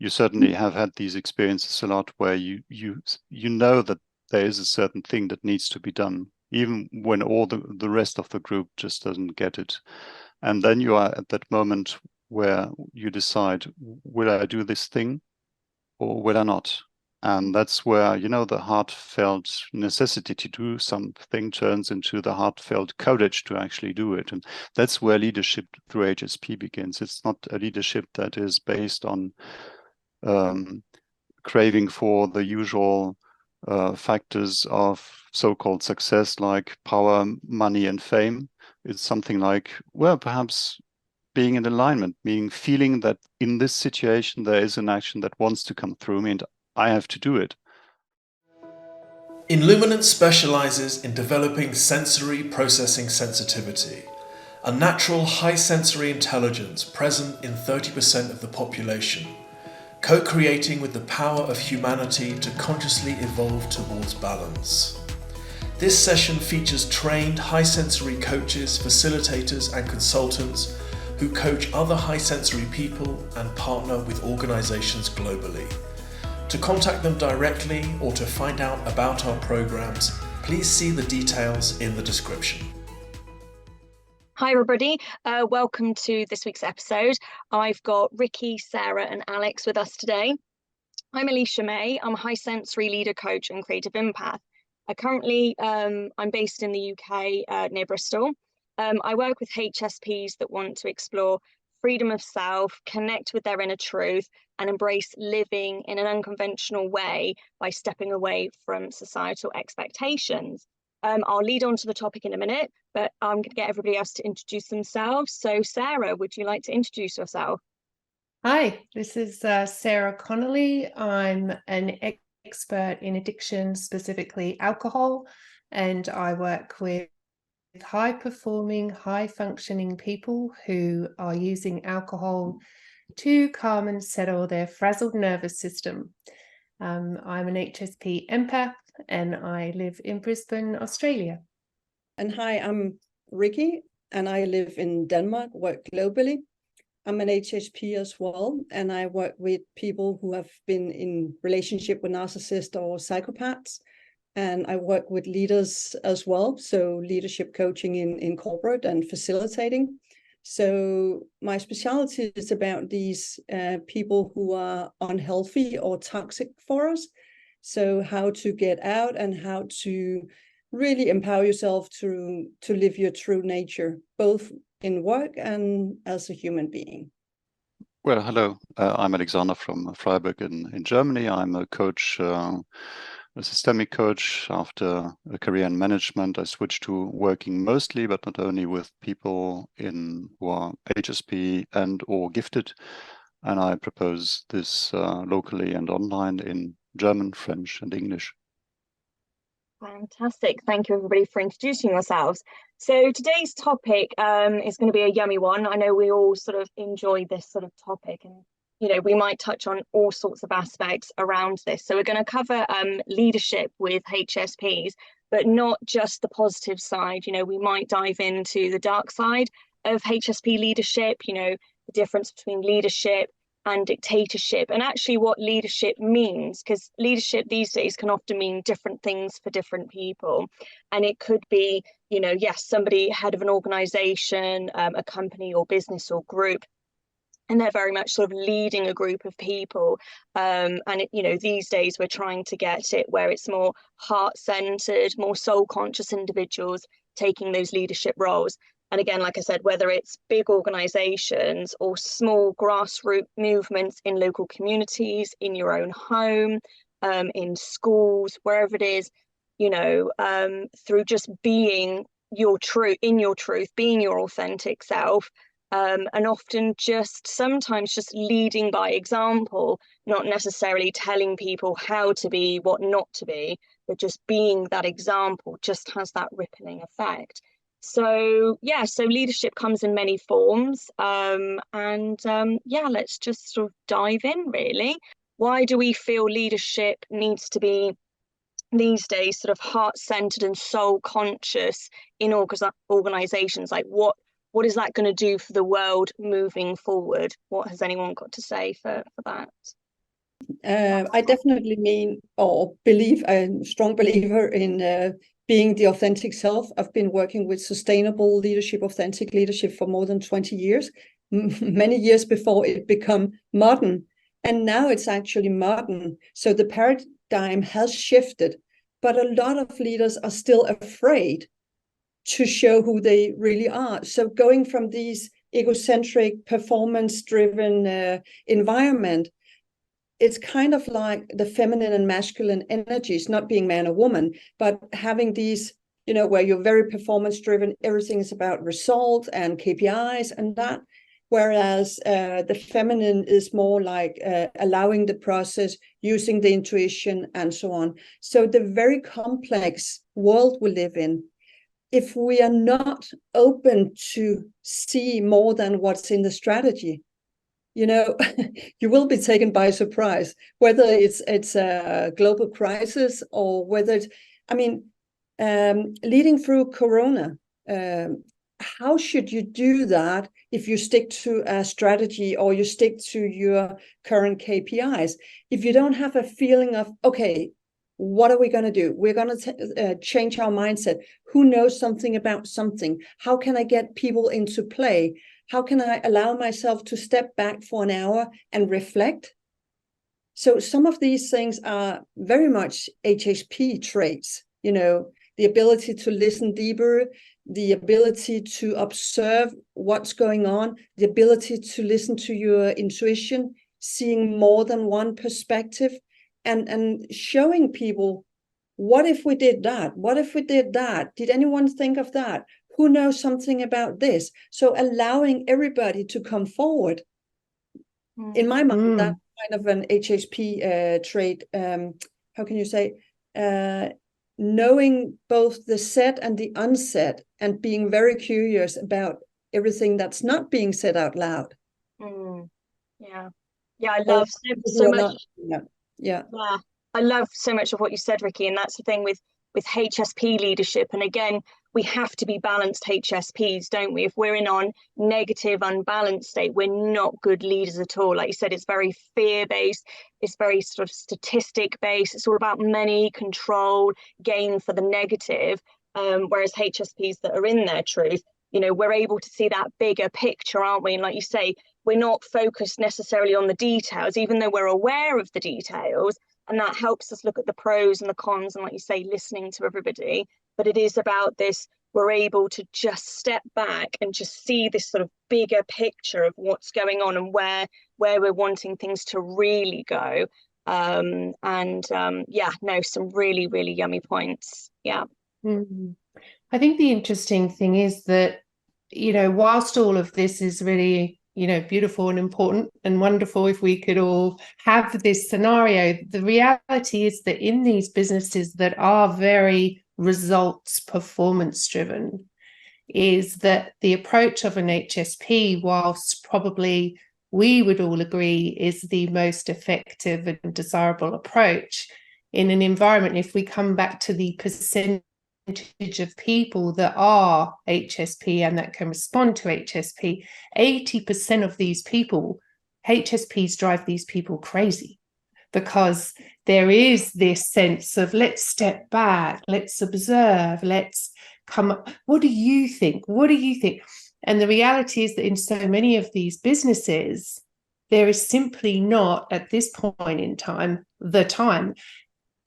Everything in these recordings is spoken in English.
you certainly have had these experiences a lot where you know that there is a certain thing that needs to be done, even when all the rest of the group just doesn't get it. And then you are at that moment where you decide, will I do this thing or will I not? And that's where, the heartfelt necessity to do something turns into the heartfelt courage to actually do it. And that's where leadership through HSP begins. It's not a leadership that is based on craving for the usual factors of so-called success, like power, money, and fame. It's something like, well, perhaps being in alignment, meaning feeling that in this situation, there is an action that wants to come through me and I have to do it. Illuminance specializes in developing sensory processing sensitivity, a natural high sensory intelligence present in 30% of the population, co-creating with the power of humanity to consciously evolve towards balance. This session features trained high sensory coaches, facilitators and consultants who coach other high sensory people and partner with organizations globally. To contact them directly or to find out about our programs, please see the details in the description. Hi everybody, welcome to this week's episode. I've got Rikke, Sarah and Alex with us today. I'm Elisha May. I'm a high sensory leader coach and creative empath. I'm based in the UK near Bristol. I work with HSPs that want to explore freedom of self, connect with their inner truth and embrace living in an unconventional way by stepping away from societal expectations. I'll lead on to the topic in a minute, but I'm going to get everybody else to introduce themselves. So Sarah, would you like to introduce yourself? Hi, this is Sarah Connolly. I'm an expert in addiction, specifically alcohol, and I work with high-performing, high-functioning people who are using alcohol to calm and settle their frazzled nervous system. I'm an HSP empath and I live in Brisbane, Australia. And hi, I'm Rikke and I live in Denmark, work globally. I'm an HSP as well, and I work with people who have been in relationship with narcissists or psychopaths. And I work with leaders as well, so leadership coaching in corporate and facilitating. So my specialty is about these people who are unhealthy or toxic for us. So how to get out and how to really empower yourself to live your true nature, both in work and as a human being. Well, hello, I'm Alexander from Freiburg in Germany. I'm a coach, a systemic coach. After a career in management, I switched to working mostly, but not only, with people who are HSP and or gifted. And I propose this locally and online in German, French and English. Fantastic. Thank you everybody for introducing yourselves. So today's topic is going to be a yummy one. I know we all sort of enjoy this sort of topic, and we might touch on all sorts of aspects around this. So we're going to cover leadership with HSPs, but not just the positive side. We might dive into the dark side of HSP leadership, the difference between leadership and dictatorship, and actually what leadership means, because leadership these days can often mean different things for different people. And it could be, yes, somebody head of an organization, a company or business or group, and they're very much sort of leading a group of people. These days we're trying to get it where it's more heart-centered, more soul-conscious individuals taking those leadership roles. And again, like I said, whether it's big organizations or small grassroots movements in local communities, in your own home, in schools, wherever it is, through just being your truth, being your authentic self, and often sometimes just leading by example, not necessarily telling people how to be, what not to be, but just being that example just has that rippling effect. So leadership comes in many forms, let's just sort of dive in really. Why do we feel leadership needs to be these days sort of heart-centered and soul-conscious in organizations? Like what is that going to do for the world moving forward? What has anyone got to say for that? I definitely mean or believe, I'm a strong believer in being the authentic self. I've been working with sustainable leadership, authentic leadership for more than 20 years, many years before it became modern. And now it's actually modern. So the paradigm has shifted, but a lot of leaders are still afraid to show who they really are. So going from these egocentric, performance-driven environment, it's kind of like the feminine and masculine energies, not being man or woman, but having these, where you're very performance-driven, everything is about result and KPIs and that. Whereas the feminine is more like allowing the process, using the intuition, and so on. So the very complex world we live in, if we are not open to see more than what's in the strategy, you will be taken by surprise, whether it's a global crisis or whether it's, leading through Corona, how should you do that if you stick to a strategy or you stick to your current KPIs? If you don't have a feeling of, okay, what are we going to do? We're going to change our mindset. Who knows something about something? How can I get people into play? How can I allow myself to step back for an hour and reflect? So some of these things are very much HSP traits, the ability to listen deeper, the ability to observe what's going on, the ability to listen to your intuition, seeing more than one perspective, and showing people, what if we did that? What if we did that? Did anyone think of that? Who knows something about this? So allowing everybody to come forward. In my mind, that's kind of an HSP trait. How can you say? Knowing both the said and the unsaid, and being very curious about everything that's not being said out loud. Yeah, I love so much. Yeah. I love so much of what you said, Rikke, and that's the thing with HSP leadership. And again, we have to be balanced HSPs, don't we? If we're in on negative, unbalanced state, we're not good leaders at all. Like you said, it's very fear-based, it's very sort of statistic-based, it's all about money, control, gain for the negative. Whereas HSPs that are in their truth, we're able to see that bigger picture, aren't we? And like you say, we're not focused necessarily on the details, even though we're aware of the details. And that helps us look at the pros and the cons, and like you say, listening to everybody. But it is about this, we're able to just step back and just see this sort of bigger picture of what's going on and where we're wanting things to really go. Some really, really yummy points. Yeah. I think the interesting thing is that, whilst all of this is really, beautiful and important and wonderful, if we could all have this scenario, the reality is that in these businesses that are very results performance driven, is that the approach of an HSP, whilst probably we would all agree is the most effective and desirable approach in an environment, if we come back to the percentage of people that are HSP and that can respond to HSP, 80% of these people, HSPs drive these people crazy, because there is this sense of, let's step back, let's observe, let's come up. What do you think? What do you think? And the reality is that in so many of these businesses, there is simply not, at this point in time, the time,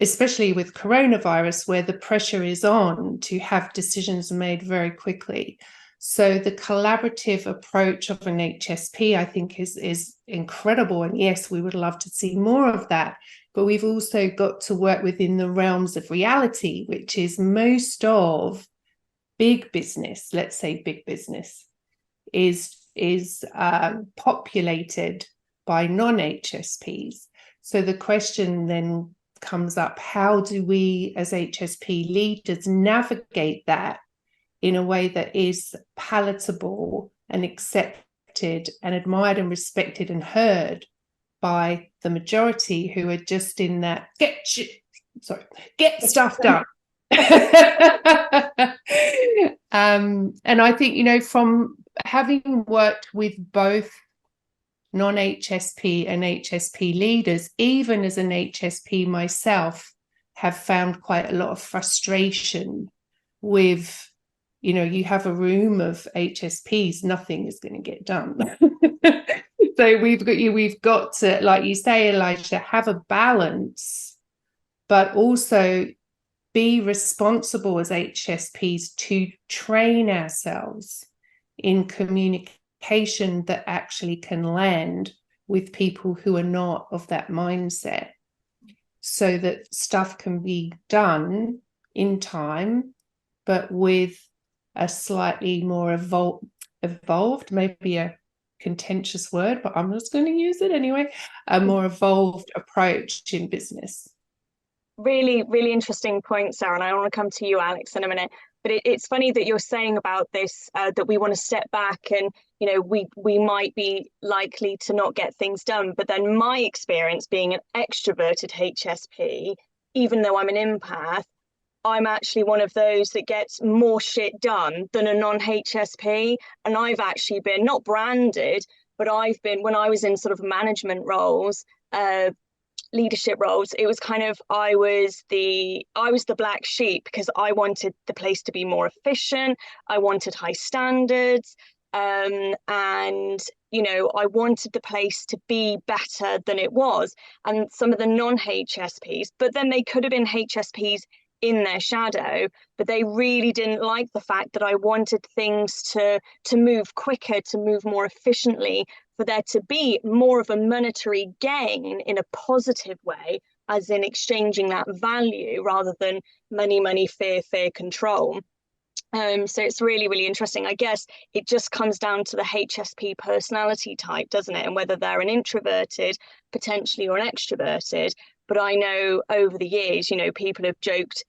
especially with coronavirus, where the pressure is on to have decisions made very quickly. So the collaborative approach of an HSP, I think, is incredible. And yes, we would love to see more of that. But we've also got to work within the realms of reality, which is most of big business, let's say big business, is populated by non-HSPs. So the question then comes up, how do we as HSP leaders navigate that in a way that is palatable and accepted and admired and respected and heard by the majority, who are just in that get stuff done. And I think, from having worked with both non-HSP and HSP leaders, even as an HSP myself, have found quite a lot of frustration with, you know, you have a room of HSPs, nothing is going to get done. So we've got to, like you say, Elisha, have a balance, but also be responsible as HSPs to train ourselves in communication that actually can land with people who are not of that mindset, so that stuff can be done in time, but with a slightly more evolved, maybe a contentious word, but I'm just going to use it anyway, a more evolved approach in business. Really, really interesting point, Sarah, and I want to come to you, Alex, in a minute. But it's funny that you're saying about this, that we want to step back and, you know, we might be likely to not get things done. But then my experience being an extroverted HSP, even though I'm an empath, I'm actually one of those that gets more shit done than a non-HSP. And I've actually been not branded, but I've been, when I was in sort of management roles, leadership roles, it was kind of, I was the black sheep because I wanted the place to be more efficient. I wanted high standards, and you know, I wanted the place to be better than it was. And some of the non-HSPs, but then they could have been HSPs in their shadow, but they really didn't like the fact that I wanted things to move quicker, to move more efficiently, for there to be more of a monetary gain in a positive way, as in exchanging that value rather than money, fear, control. So it's really, really interesting. I guess it just comes down to the HSP personality type, doesn't it? And whether they're an introverted, potentially, or an extroverted. But I know over the years, you know, people have joked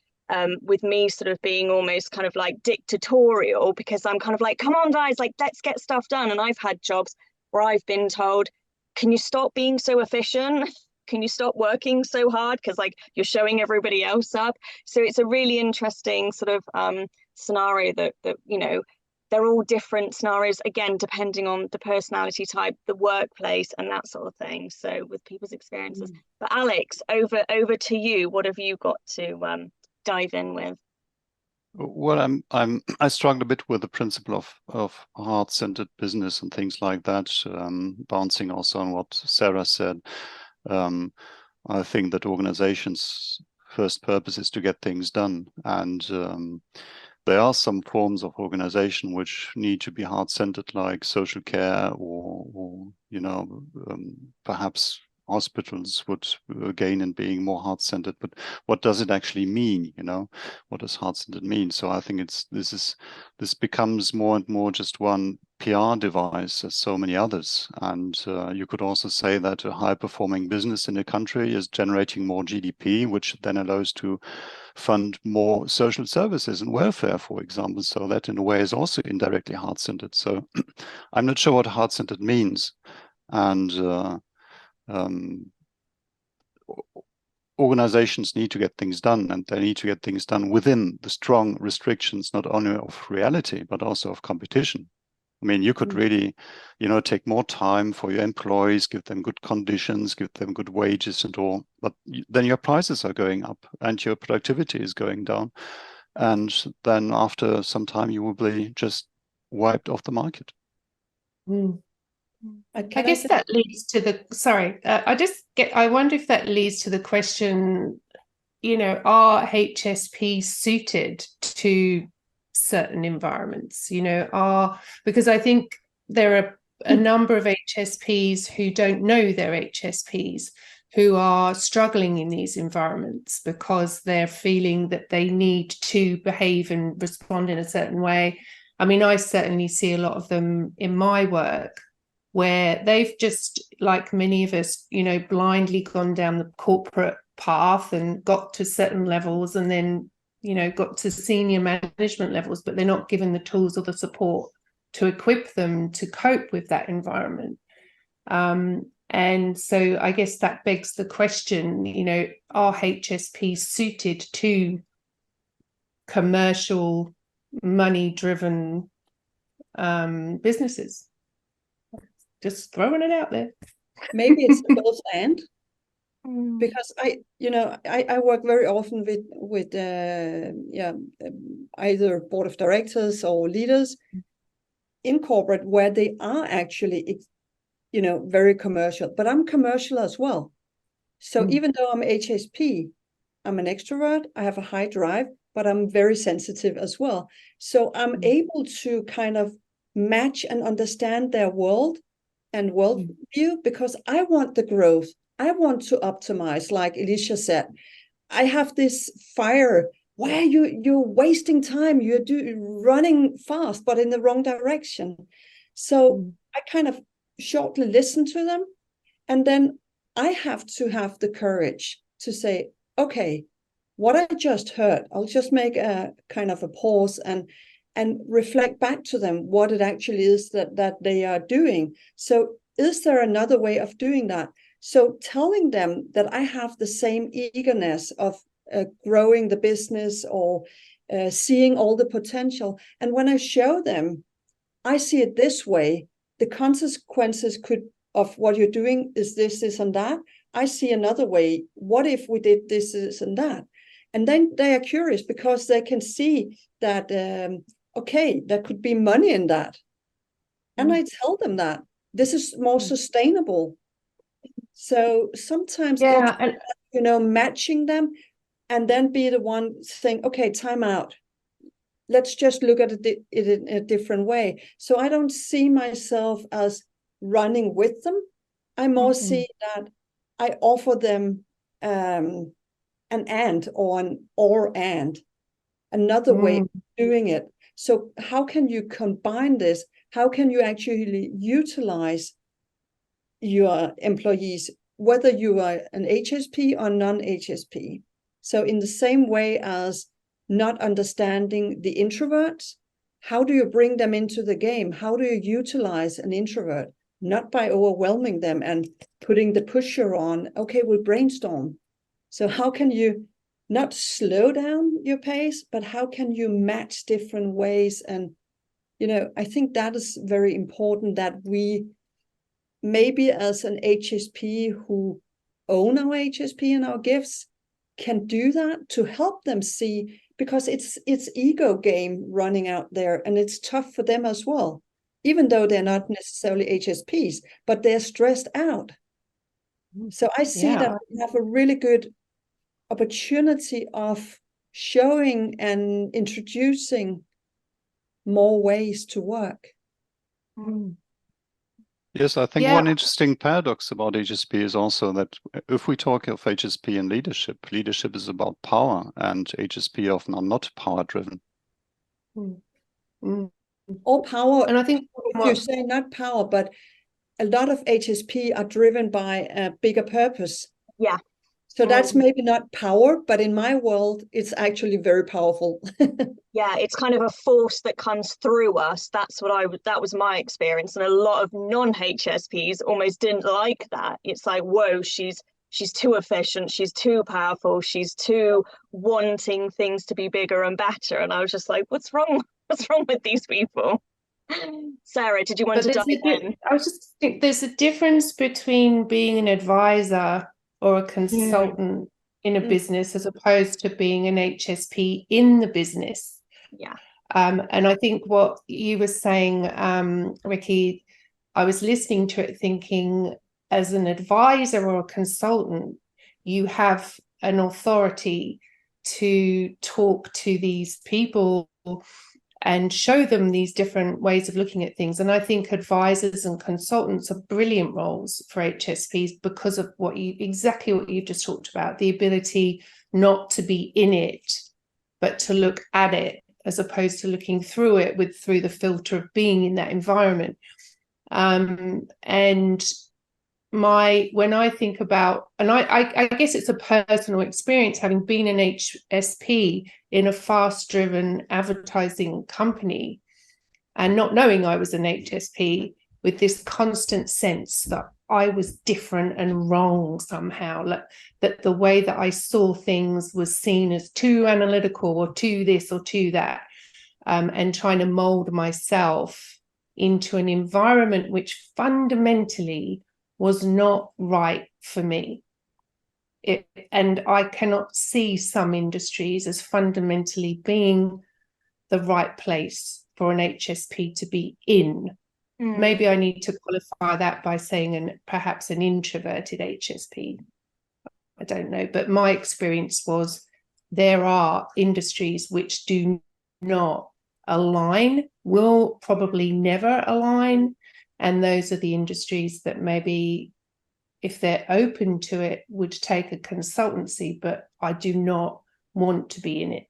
with me sort of being almost kind of like dictatorial, because I'm kind of like, come on, guys, like, let's get stuff done. And I've had jobs where I've been told, can you stop being so efficient? Can you stop working so hard? Because like you're showing everybody else up. So it's a really interesting sort of scenario that, you know, they're all different scenarios, again, depending on the personality type, the workplace, and that sort of thing. So with people's experiences. But Alex, over to you. What have you got to dive in with? Well, I struggle a bit with the principle of heart-centered business and things like that, bouncing also on what Sarah said. I think that organizations' first purpose is to get things done, and there are some forms of organization which need to be heart-centered, like social care, or you know, perhaps hospitals would gain in being more heart-centered. But what does it actually mean? You know, what does heart-centered mean? So I think this becomes more and more just one PR device as so many others. And you could also say that a high-performing business in a country is generating more GDP, which then allows to fund more social services and welfare, for example. So that in a way is also indirectly heart-centered. So I'm not sure what heart-centered means. And organizations need to get things done, and they need to get things done within the strong restrictions, not only of reality, but also of competition. I mean, you could really, you know, take more time for your employees, give them good conditions, give them good wages and all, but then your prices are going up and your productivity is going down. And then after some time, you will be just wiped off the market. I guess that leads to the, sorry, I wonder if that leads to the question, you know, are HSPs suited to certain environments, you know, because I think there are a number of HSPs who don't know they're HSPs, who are struggling in these environments because they're feeling that they need to behave and respond in a certain way. I mean, I certainly see a lot of them in my work, where they've just, like many of us, you know, blindly gone down the corporate path and got to certain levels, and then, you know, got to senior management levels, but they're not given the tools or the support to equip them to cope with that environment. And so I guess that begs the question, you know, are HSPs suited to commercial, money-driven businesses? Just throwing it out there. Maybe it's both and. Because I work very often with either board of directors or leaders in corporate where they are actually very commercial, but I'm commercial as well. So even though I'm HSP, I'm an extrovert, I have a high drive, but I'm very sensitive as well. So I'm able to kind of match and understand their world and worldview, because I want the growth. I want to optimize, like Elisha said. I have this fire. Why are you're wasting time? You're running fast, but in the wrong direction. So I kind of shortly listen to them. And then I have to have the courage to say, okay, what I just heard, I'll just make a kind of a pause and reflect back to them what it actually is that they are doing. So is there another way of doing that? So telling them that I have the same eagerness of growing the business or seeing all the potential. And when I show them, I see it this way, the consequences of what you're doing is this, and that. I see another way. What if we did this, and that? And then they are curious because they can see that, okay, there could be money in that. And I tell them that this is more sustainable. So sometimes matching them and then be the one saying, okay, time out. Let's just look at it in a different way. So I don't see myself as running with them. I more see that I offer them an and or an or and another way of doing it. So how can you combine this? How can you actually utilize your employees, whether you are an HSP or non-HSP? So in the same way as not understanding the introverts, how do you bring them into the game? How do you utilize an introvert? Not by overwhelming them and putting the pusher on, okay, we'll brainstorm. So how can you not slow down your pace, but how can you match different ways? And, I think that is very important, that we maybe as an HSP who own our HSP and our gifts can do that to help them see, because it's ego game running out there, and it's tough for them as well, even though they're not necessarily HSPs, but they're stressed out. So I see that we have a really good opportunity of showing and introducing more ways to work. Yes, I think one interesting paradox about HSP is also that if we talk of HSP and leadership is about power, and HSP often are not power driven. Or power, and I think you say not power, but a lot of HSP are driven by a bigger purpose. Yeah. So that's maybe not power, but in my world, it's actually very powerful. Yeah, it's kind of a force that comes through us. That was my experience. And a lot of non-HSPs almost didn't like that. It's like, whoa, she's too efficient, she's too powerful, she's too wanting things to be bigger and better. And I was just like, what's wrong? What's wrong with these people? Sarah, did you want to dive in? I was just thinking there's a difference between being an advisor or a consultant in a business as opposed to being an HSP in the business. Yeah. And I think what you were saying, Rikke, I was listening to it thinking, as an advisor or a consultant, you have an authority to talk to these people and show them these different ways of looking at things. And I think advisors and consultants are brilliant roles for HSPs because of exactly what you've just talked about, the ability not to be in it, but to look at it, as opposed to looking through it through the filter of being in that environment. And when I think about, and I guess it's a personal experience, having been an HSP in a fast-driven advertising company and not knowing I was an HSP, with this constant sense that I was different and wrong somehow, that the way that I saw things was seen as too analytical or too this or too that, and trying to mold myself into an environment which fundamentally was not right for me. And I cannot see some industries as fundamentally being the right place for an HSP to be in. Maybe I need to qualify that by saying perhaps an introverted HSP. I don't know, but my experience was there are industries which do not align, will probably never align, and those are the industries that maybe, if they're open to it, would take a consultancy, but I do not want to be in it.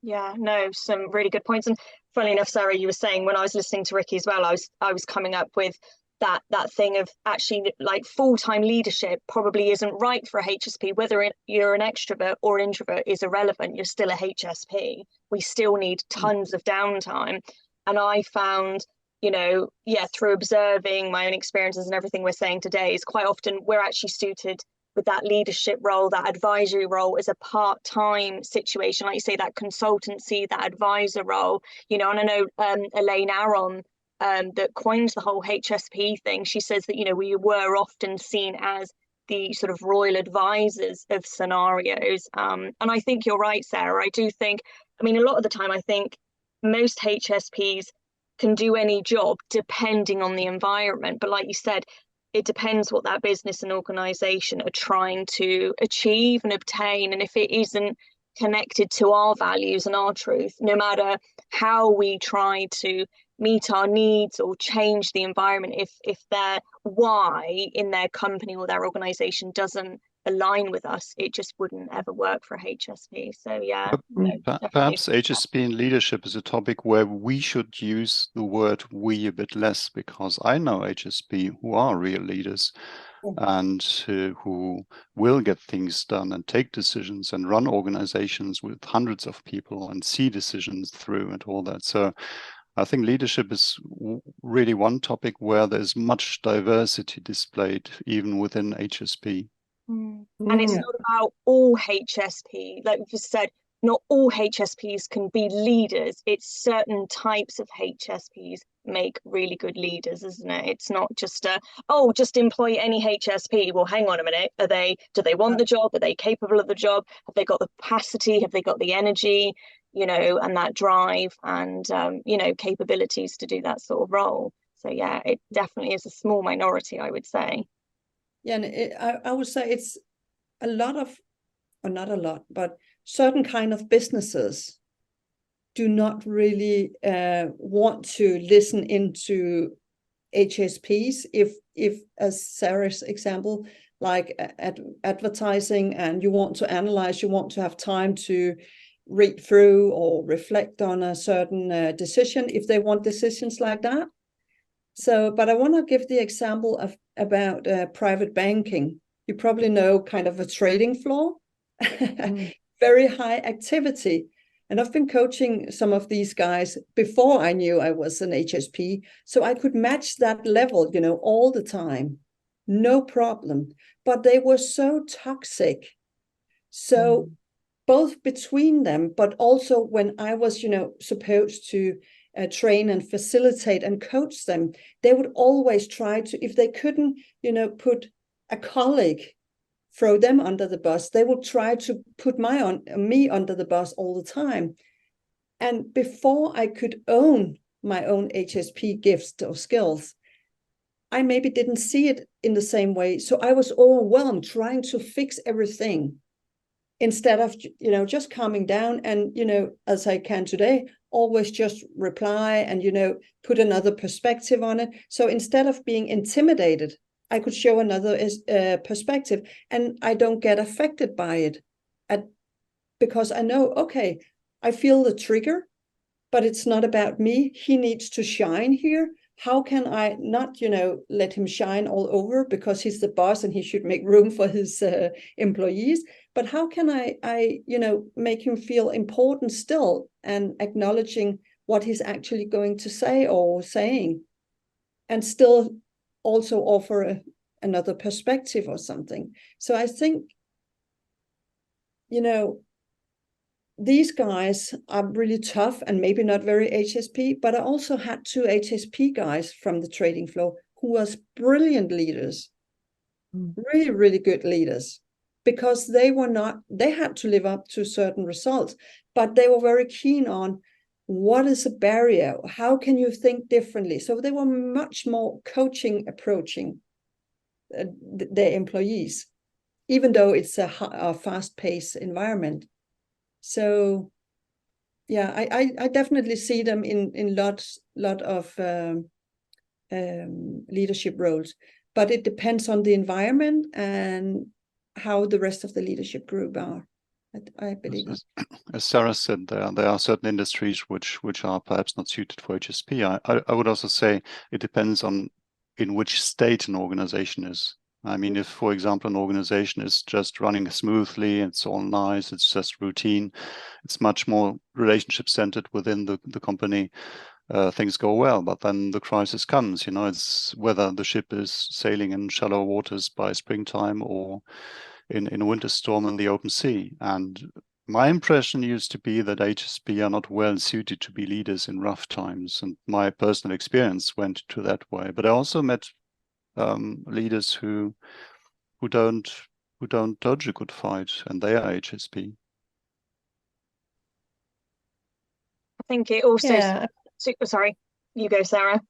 Yeah, no, some really good points. And funnily enough, Sarah, you were saying when I was listening to Rikke as well, I was coming up with that thing of actually like full-time leadership probably isn't right for a HSP. Whether you're an extrovert or an introvert is irrelevant. You're still a HSP. We still need tons of downtime. And I found, through observing my own experiences and everything we're saying today, is quite often we're actually suited with that leadership role, that advisory role, as a part-time situation. Like you say, that consultancy, that advisor role, and I know Elaine Aron, that coined the whole HSP thing, she says that, we were often seen as the sort of royal advisors of scenarios. And I think you're right, Sarah. I do think, a lot of the time, I think most HSPs can do any job depending on the environment. But like you said, it depends what that business and organization are trying to achieve and obtain. And if it isn't connected to our values and our truth, no matter how we try to meet our needs or change the environment, if their why in their company or their organization doesn't align with us, it just wouldn't ever work for a HSP. So yeah. Perhaps HSP in leadership is a topic where we should use the word we a bit less, because I know HSP who are real leaders and who will get things done and take decisions and run organizations with hundreds of people and see decisions through and all that. So I think leadership is really one topic where there's much diversity displayed even within HSP. And it's not about all HSP, like we've just said, not all HSPs can be leaders. It's certain types of HSPs make really good leaders, isn't it? It's not just just employ any HSP. Well, hang on a minute. Do they want the job? Are they capable of the job? Have they got the capacity? Have they got the energy, and that drive and, capabilities to do that sort of role? So yeah, it definitely is a small minority, I would say. Yeah, and I would say it's a lot of, or not a lot, but certain kind of businesses do not really want to listen into HSPs. If as Sarah's example, like advertising, and you want to analyze, you want to have time to read through or reflect on a certain decision, if they want decisions like that. So, but I want to give the example about private banking. You probably know kind of a trading floor, very high activity. And I've been coaching some of these guys before I knew I was an HSP. So I could match that level, all the time. No problem. But they were so toxic. So both between them, but also when I was, supposed to train and facilitate and coach them, they would always try to, if they couldn't, put a colleague, throw them under the bus, they would try to put me under the bus all the time. And before I could own my own HSP gifts or skills, I maybe didn't see it in the same way. So I was overwhelmed trying to fix everything instead of, just calming down and, as I can today, always just reply and, put another perspective on it. So instead of being intimidated, I could show another perspective, and I don't get affected by it because I know, okay, I feel the trigger, but it's not about me. He needs to shine here. How can I not, let him shine all over because he's the boss and he should make room for his employees? But how can I make him feel important still and acknowledging what he's actually going to say or saying, and still also offer another perspective or something? So I think, these guys are really tough and maybe not very HSP, but I also had 2 HSP guys from the trading floor who was brilliant leaders, really, really good leaders, because they had to live up to certain results, but they were very keen on what is a barrier, how can you think differently. So they were much more coaching, approaching their employees, even though it's a fast-paced environment. So yeah, I definitely see them in lot of leadership roles, but it depends on the environment and how the rest of the leadership group are. I believe. As Sarah said, there are certain industries which are perhaps not suited for HSP. I would also say it depends on in which state an organization is. I mean, if, for example, an organization is just running smoothly, it's all nice, it's just routine, it's much more relationship centered within the company, things go well. But then the crisis comes, it's whether the ship is sailing in shallow waters by springtime or in a winter storm in the open sea. And my impression used to be that HSP are not well suited to be leaders in rough times. And my personal experience went to that way. But I also met leaders who don't dodge a good fight, and they are HSP. I think it also sorry, you go, Sarah.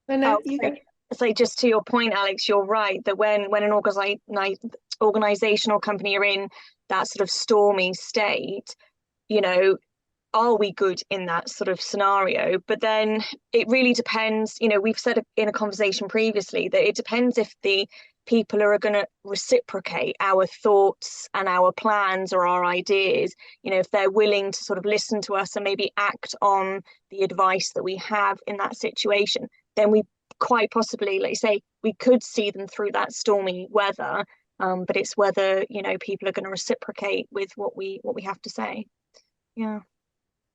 So just to your point, Alex, you're right that when an organization or company are in that sort of stormy state, are we good in that sort of scenario? But then it really depends. We've said in a conversation previously that it depends if the people are going to reciprocate our thoughts and our plans or our ideas, if they're willing to sort of listen to us and maybe act on the advice that we have in that situation, then we quite possibly, like you say, we could see them through that stormy weather. But it's whether, people are going to reciprocate with what we have to say. Yeah.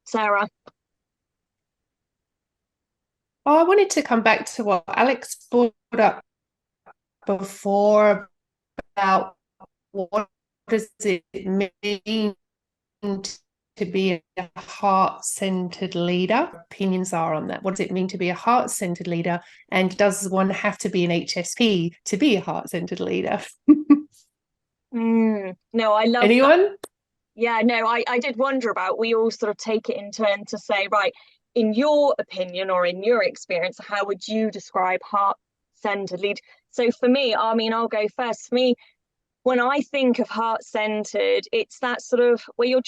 Sarah? I wanted to come back to what Alex brought up before about what does it mean to be a heart-centered leader. Opinions are on that. What does it mean to be a heart-centered leader? And does one have to be an HSP to be a heart-centered leader? No, I love anyone? That. Yeah, no, I did wonder about, we all sort of take it in turn to say, right, in your opinion or in your experience, how would you describe heart-centered lead? So for me, I'll go first. For me, when I think of heart-centered, it's that sort of where you're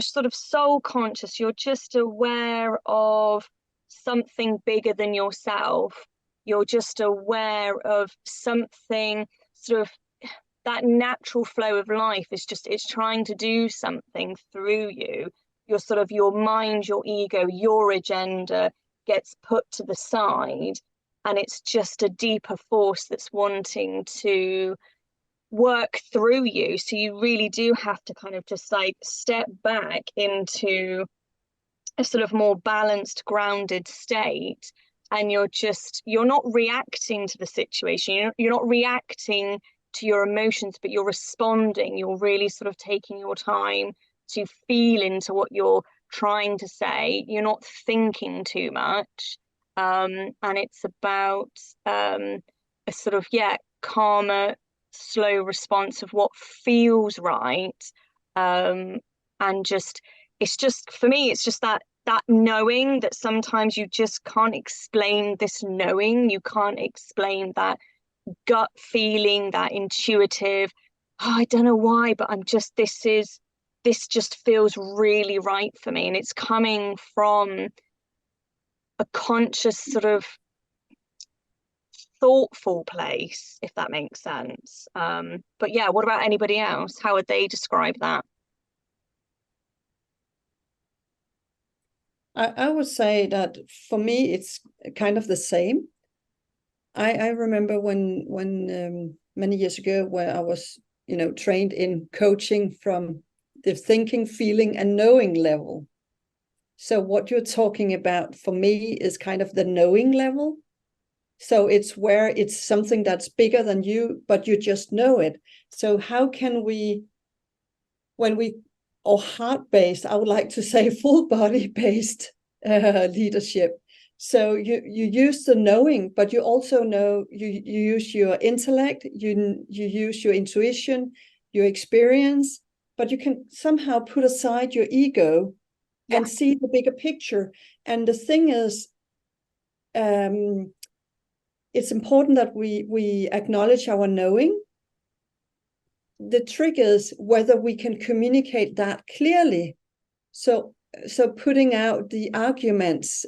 sort of soul conscious, you're just aware of something bigger than yourself. You're just aware of something sort of, that natural flow of life is just, it's trying to do something through you. Your mind, your ego, your agenda gets put to the side, and it's just a deeper force that's wanting to work through you. So you really do have to kind of just like step back into a sort of more balanced, grounded state. And you're not reacting to the situation. You're not reacting to your emotions, but you're responding. You're really sort of taking your time to feel into what you're trying to say. You're not thinking too much. And it's about a sort of, calmer, slow response of what feels right. And it's just, for me, it's just that knowing that sometimes you just can't explain this knowing. You can't explain that gut feeling, that intuitive, I don't know why, but this just feels really right for me. And it's coming from a conscious sort of thoughtful place, if that makes sense. But yeah, what about anybody else? How would they describe that? I would say that for me, it's kind of the same. I remember when many years ago, where I was, trained in coaching from the thinking, feeling, and knowing level. So what you're talking about for me is kind of the knowing level. So it's where it's something that's bigger than you, but you just know it. So how can we, when we or heart-based, I would like to say full body-based leadership. So you use the knowing, but you also know you use your intellect, you use your intuition, your experience, but you can somehow put aside your ego and see the bigger picture. And the thing is, it's important that we acknowledge our knowing. The trick is whether we can communicate that clearly. So putting out the arguments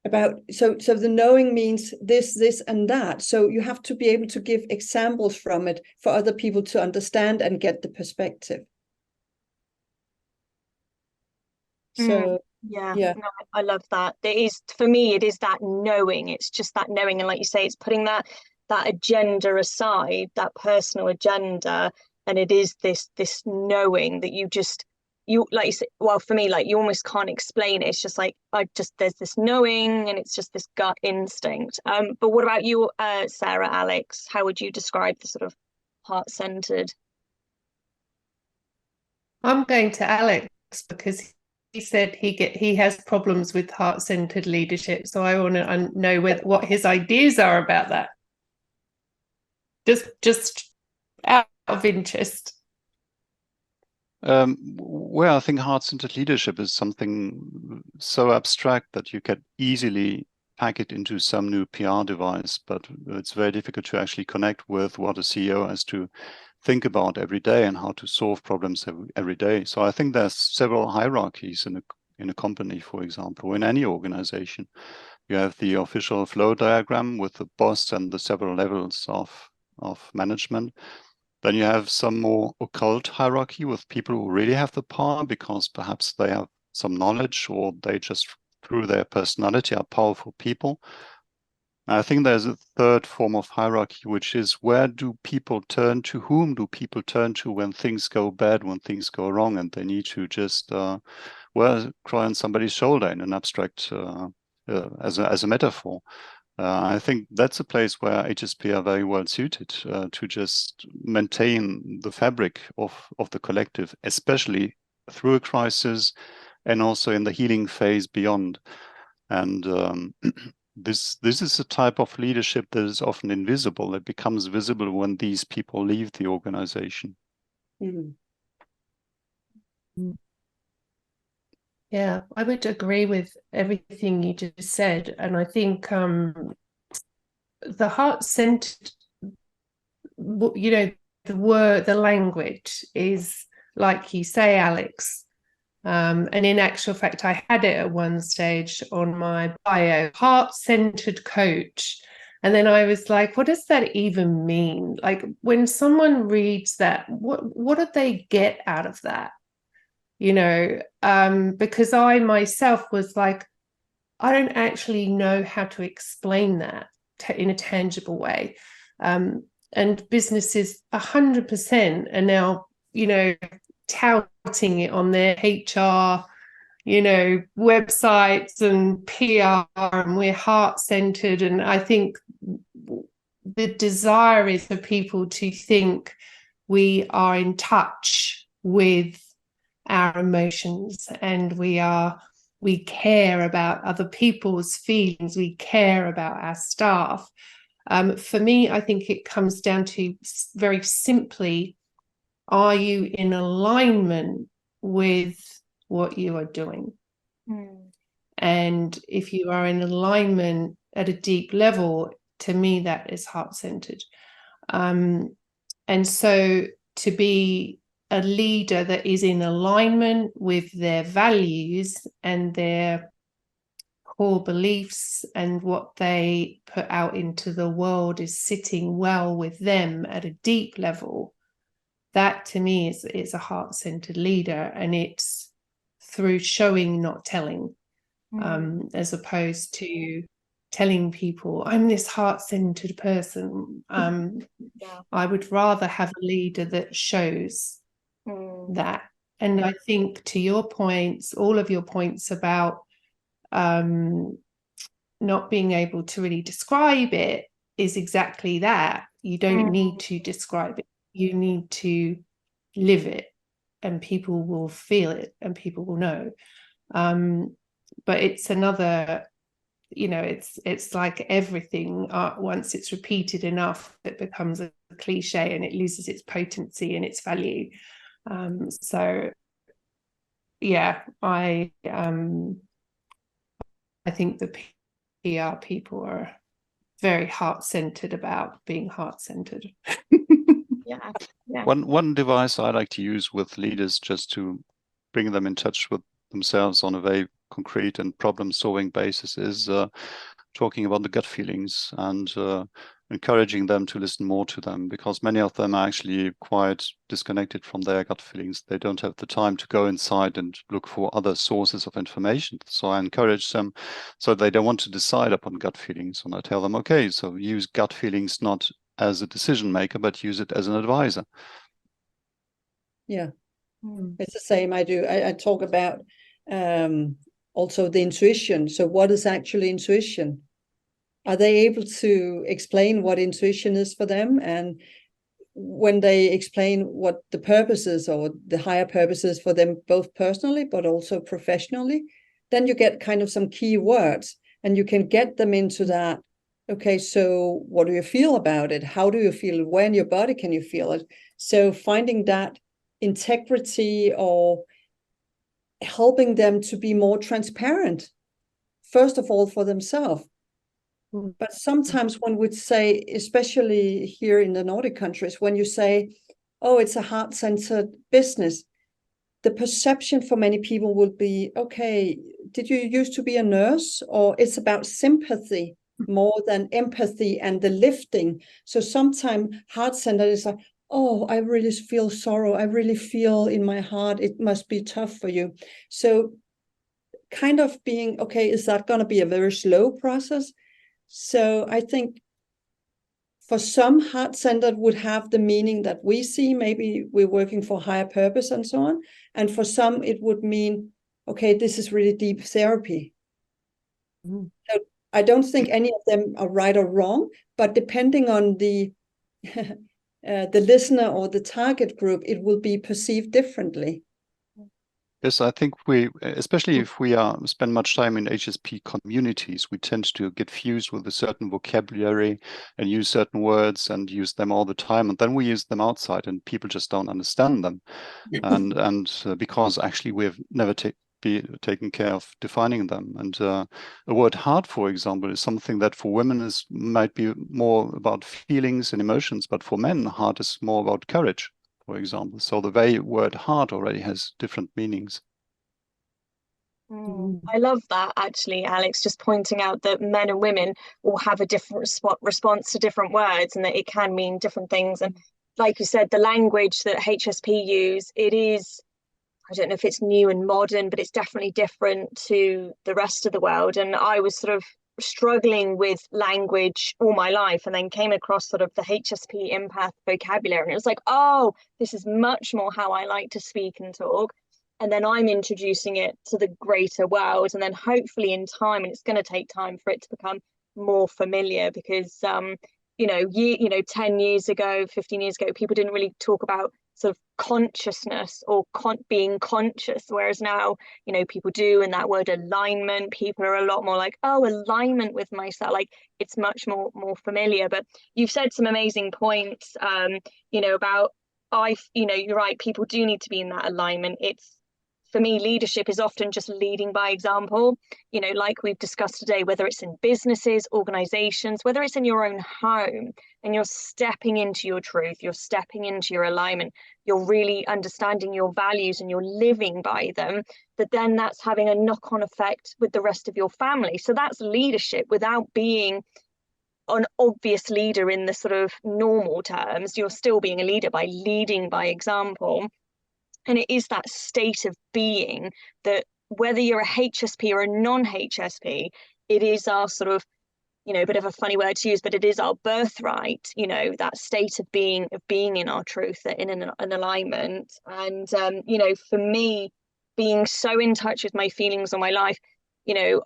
about, so the knowing means this and that. So you have to be able to give examples from it for other people to understand and get the perspective. So yeah. No, I love that. It is, for me, it is that knowing. It's just that knowing, and like you say, it's putting that agenda aside, that personal agenda, and it is this knowing that you like you say, well, for me, like, you almost can't explain it. It's just like, there's this knowing, and it's just this gut instinct. But what about you, Sarah, Alex? How would you describe the sort of heart-centered? I'm going to Alex because he said he has problems with heart-centered leadership. So I want to know what his ideas are about that. Just out of interest. Well, I think heart-centered leadership is something so abstract that you can easily pack it into some new PR device, but it's very difficult to actually connect with what a CEO has to think about every day and how to solve problems every day. So I think there's several hierarchies in a company, for example, or in any organization. You have the official flow diagram with the boss and the several levels of management. Then you have some more occult hierarchy with people who really have the power because perhaps they have some knowledge, or they just, through their personality, are powerful people. I think there's a third form of hierarchy, which is, where do people turn to? Whom do people turn to when things go bad, when things go wrong, and they need to just cry on somebody's shoulder in an abstract, as a metaphor. I think that's a place where HSP are very well suited to just maintain the fabric of the collective, especially through a crisis and also in the healing phase beyond. And this is a type of leadership that is often invisible. It becomes visible when these people leave the organization. Mm-hmm. Yeah, I would agree with everything you just said. And I think the heart-centered, the language is, like you say, Alex. And in actual fact, I had it at one stage on my bio, heart-centered coach. And then I was like, what does that even mean? Like, when someone reads that, what do they get out of that? Because I myself was like, I don't actually know how to explain that in a tangible way. And businesses 100% are now, touting it on their HR, websites and PR, and we're heart-centered. And I think the desire is for people to think we are in touch with our emotions, and we care about other people's feelings, we care about our staff. For me, I think it comes down to, very simply, are you in alignment with what you are doing? And if you are in alignment at a deep level, to me, that is heart-centered. And so to be a leader that is in alignment with their values and their core beliefs, and what they put out into the world is sitting well with them at a deep level, that to me is a heart-centered leader. And it's through showing, not telling, as opposed to telling people, I'm this heart-centered person. I would rather have a leader that shows that. And I think, to your points, all of your points about not being able to really describe it, is exactly that. You don't need to describe it. You need to live it, and people will feel it and people will know. But it's another, it's like everything, once it's repeated enough, it becomes a cliche and it loses its potency and its value. So yeah, I think the PR people are very heart-centered about being heart-centered. Yeah. One device I like to use with leaders, just to bring them in touch with themselves on a very concrete and problem-solving basis, is talking about the gut feelings and encouraging them to listen more to them, because many of them are actually quite disconnected from their gut feelings. They don't have the time to go inside and look for other sources of information. So I encourage them, so they don't want to decide upon gut feelings. And I tell them, okay, so use gut feelings not as a decision maker, but use it as an advisor. Yeah, it's the same. I do. I talk about also the intuition. So what is actually intuition? Are they able to explain what intuition is for them? And when they explain what the purpose is, or the higher purpose is for them, both personally but also professionally, then you get kind of some key words and you can get them into that. Okay, so what do you feel about it? How do you feel it? Where in your body can you feel it? So finding that integrity, or helping them to be more transparent, first of all, for themselves. But sometimes one would say, especially here in the Nordic countries, when you say, oh, it's a heart-centered business, the perception for many people would be, okay, did you used to be a nurse? Or it's about sympathy more than empathy and the lifting. So sometimes heart-centered is like, oh, I really feel sorrow. I really feel in my heart, it must be tough for you. So kind of being, okay, is that going to be a very slow process? So I think for some, heart-centered would have the meaning that we see, maybe we're working for higher purpose and so on. And for some, it would mean, okay, this is really deep therapy. So I don't think any of them are right or wrong, but depending on the listener or the target group, it will be perceived differently. Yes, I think we, especially if we spend much time in HSP communities, we tend to get fused with a certain vocabulary and use certain words and use them all the time. And then we use them outside and people just don't understand them. and because actually we've never taken care of defining them. And the word heart, for example, is something that for women might be more about feelings and emotions, but for men, heart is more about courage, for example. So the very word heart already has different meanings. I love that, actually, Alex, just pointing out that men and women will have a different response to different words, and that it can mean different things. And like you said, the language that HSP use, it is, I don't know if it's new and modern, but it's definitely different to the rest of the world. And I was sort of struggling with language all my life, and then came across sort of the HSP empath vocabulary, and it was like, oh, this is much more how I like to speak and talk. And then I'm introducing it to the greater world, and then hopefully in time, and it's going to take time for it to become more familiar, because 10 years ago, 15 years ago, people didn't really talk about sort of consciousness or being conscious, whereas now, people do. And that word alignment, people are a lot more like, oh, alignment with myself, like it's much more familiar. But you've said some amazing points, about, you're right, people do need to be in that alignment. It's, for me, leadership is often just leading by example, like we've discussed today, whether it's in businesses, organizations, whether it's in your own home, and you're stepping into your truth, you're stepping into your alignment, you're really understanding your values and you're living by them, but then that's having a knock-on effect with the rest of your family. So that's leadership without being an obvious leader in the sort of normal terms. You're still being a leader by leading by example. And it is that state of being that, whether you're a HSP or a non-HSP, it is our sort of, a bit of a funny word to use, but it is our birthright, that state of being in our truth, in an alignment. And, for me, being so in touch with my feelings on my life,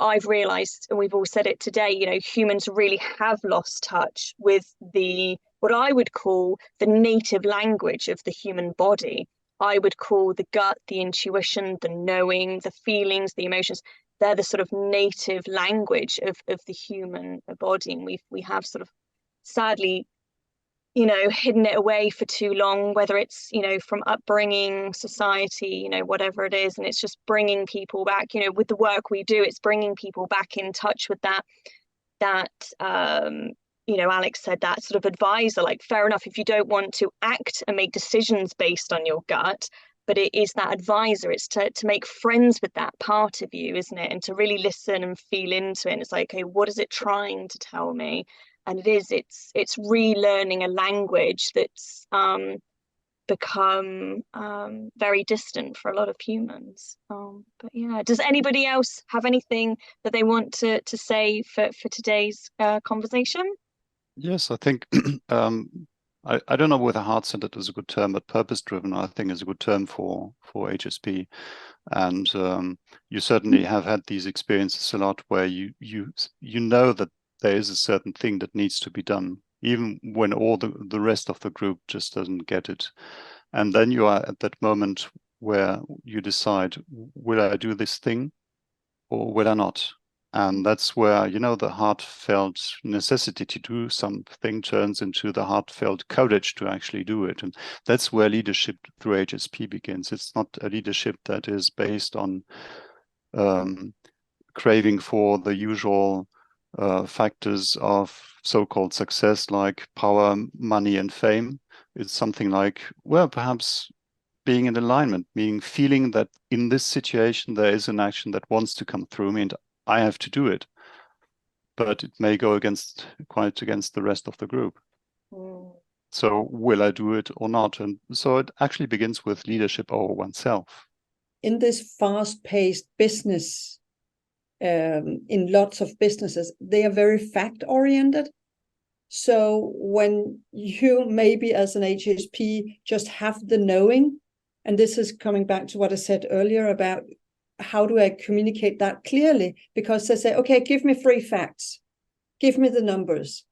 I've realized, and we've all said it today, humans really have lost touch with the what I would call the native language of the human body. I would call the gut, the intuition, the knowing, the feelings, the emotions. They're the sort of native language of the human body. And we have sort of sadly, hidden it away for too long, whether it's, from upbringing, society, whatever it is. And it's just bringing people back, with the work we do, it's bringing people back in touch with that, Alex said, that sort of advisor, like, fair enough, if you don't want to act and make decisions based on your gut, but it is that advisor. It's to make friends with that part of you, isn't it? And to really listen and feel into it. And it's like, okay, what is it trying to tell me? And it's relearning a language that's become very distant for a lot of humans. But yeah, does anybody else have anything that they want to say for today's conversation? Yes, I think I don't know whether heart-centered is a good term, but purpose-driven I think is a good term for HSP. And you certainly have had these experiences a lot where you know that there is a certain thing that needs to be done, even when all the rest of the group just doesn't get it. And then you are at that moment where you decide, will I do this thing or will I not? And that's where, the heartfelt necessity to do something turns into the heartfelt courage to actually do it. And that's where leadership through HSP begins. It's not a leadership that is based on craving for the usual factors of so-called success, like power, money, and fame. It's something like, well, perhaps being in alignment, meaning feeling that in this situation there is an action that wants to come through me and I have to do it, but it may go quite against the rest of the group. So will I do it or not? And so it actually begins with leadership over oneself. In this fast-paced business, in lots of businesses, they are very fact-oriented. So when you maybe as an HSP just have the knowing, and this is coming back to what I said earlier about how do I communicate that clearly? Because they say, okay, give me 3 facts, give me the numbers.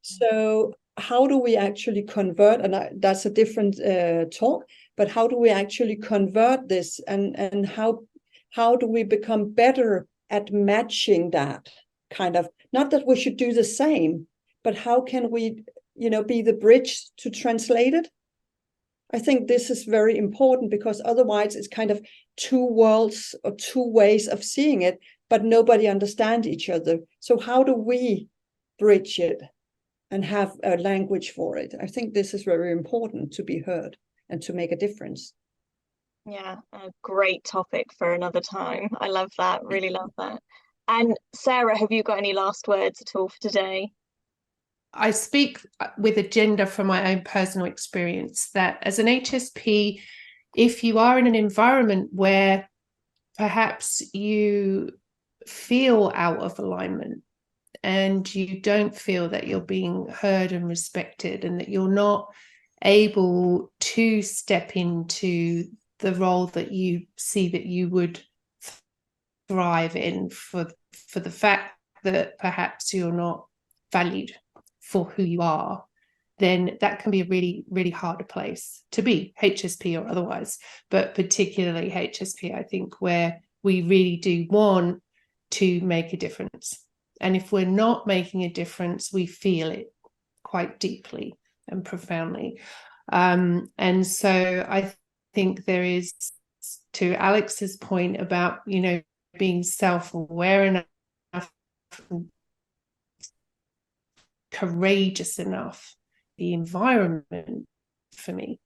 So how do we actually convert? And that's a different talk, but how do we actually convert this? And how do we become better at matching that kind of, not that we should do the same, but how can we, be the bridge to translate it? I think this is very important, because otherwise it's kind of 2 worlds or 2 ways of seeing it, but nobody understands each other. So how do we bridge it and have a language for it? I think this is very important to be heard and to make a difference. Yeah, a great topic for another time. I love that, really love that. And Sarah, have you got any last words at all for today? I speak with agenda from my own personal experience that as an HSP, if you are in an environment where perhaps you feel out of alignment and you don't feel that you're being heard and respected, and that you're not able to step into the role that you see that you would thrive in, for the fact that perhaps you're not valued for who you are, then that can be a really, really harder place to be, HSP or otherwise, but particularly HSP, I think, where we really do want to make a difference. And if we're not making a difference, we feel it quite deeply and profoundly. And so I think there is, to Alex's point about, being self-aware enough, courageous enough, the environment for me,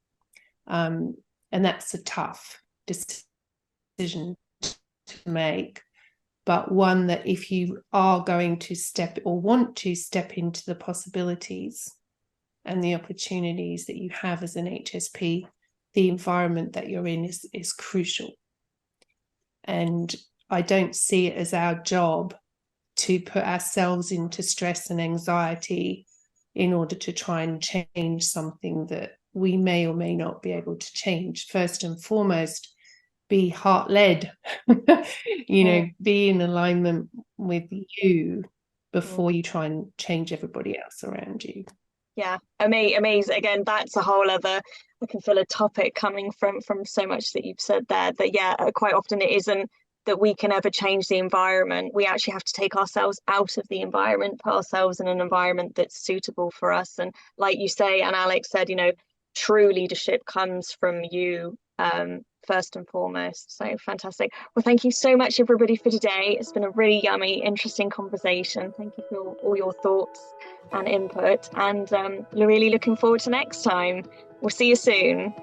and that's a tough decision to make, but one that if you are going to step or want to step into the possibilities and the opportunities that you have as an HSP, the environment that you're in is crucial. And I don't see it as our job to put ourselves into stress and anxiety in order to try and change something that we may or may not be able to change. First and foremost, be heart-led, be in alignment with you before you try and change everybody else around you. Yeah, amazing. Again, that's a whole other, I can feel a topic coming from so much that you've said there, that yeah, quite often it isn't that we can ever change the environment. We actually have to take ourselves out of the environment, put ourselves in an environment that's suitable for us. And like you say, and Alex said, you know, true leadership comes from you, first and foremost. So fantastic. Well, thank you so much, everybody, for today. It's been a really yummy, interesting conversation. Thank you for all your thoughts and input, and really looking forward to next time. We'll see you soon.